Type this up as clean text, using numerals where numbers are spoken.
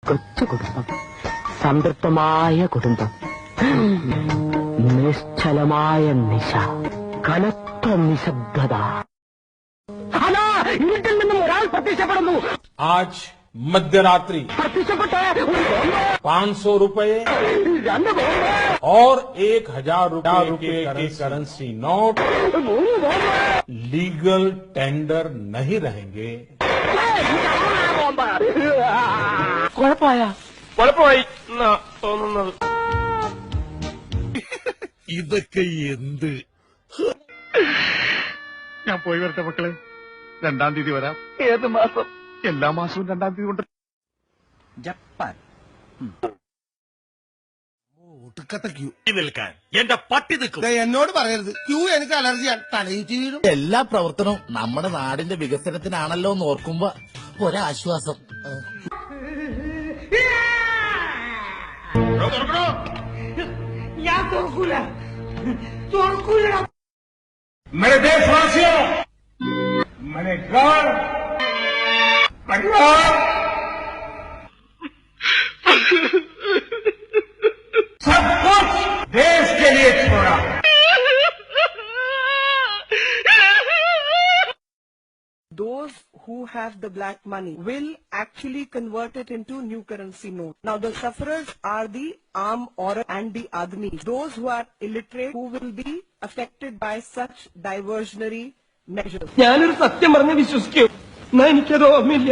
കൊച്ചു കുടുംബം, സംതൃപ്തമായ കുടുംബം, നിശ്ചലമായ നിശ, കനത്ത നിശബ്ദത. ഹലോ, വീട്ടിൽ നിന്നും ഒരാൾ പ്രത്യക്ഷപ്പെടുന്നു. आज मध्यरात्रि പ്രത്യക്ഷപ്പെട്ട് 500 रुपए और 1000 रुपए की करेंसी नोट लीगल टेंडर नहीं रहेंगे. കുഴപ്പമായി എന്നാ തോന്നുന്നത്. ഇതൊക്കെ എന്ത്? ഞാൻ പോയി വരട്ടെ മക്കളെ. 2-ാം തീയതി വരാം. ഏത് മാസം? എല്ലാ മാസവും 2-ാം തീയതി കൊണ്ട്. ജപ്പാൻ ഒടുക്കത്തെ ക്യൂ നിൽക്കാൻ എന്റെ പട്ടി നിൽക്കും. എന്നോട് പറയരുത്. ക്യൂ എനിക്ക് അലർജിയാണ്. തലയിട്ട് വീഴും. എല്ലാ പ്രവർത്തനവും നമ്മുടെ നാടിന്റെ വികസനത്തിനാണല്ലോ എന്ന് ഓർക്കുമ്പോ ഒരാശ്വാസം. ഞാൻ തുറക്കൂല. मेरे देशवासियों, मैंने घर परिवार सब कुछ देश के लिए छोड़ा. Those who have the black money will actually convert it into new currency note. Now the sufferers are the arm or and the admi. Those who are illiterate who will be affected by such diversionary measures. ഞാനൊരു സത്യം പറഞ്ഞ് വിശ്വസിക്കൂ. എന്നാ എനിക്കത് ഓർമ്മയില്ല.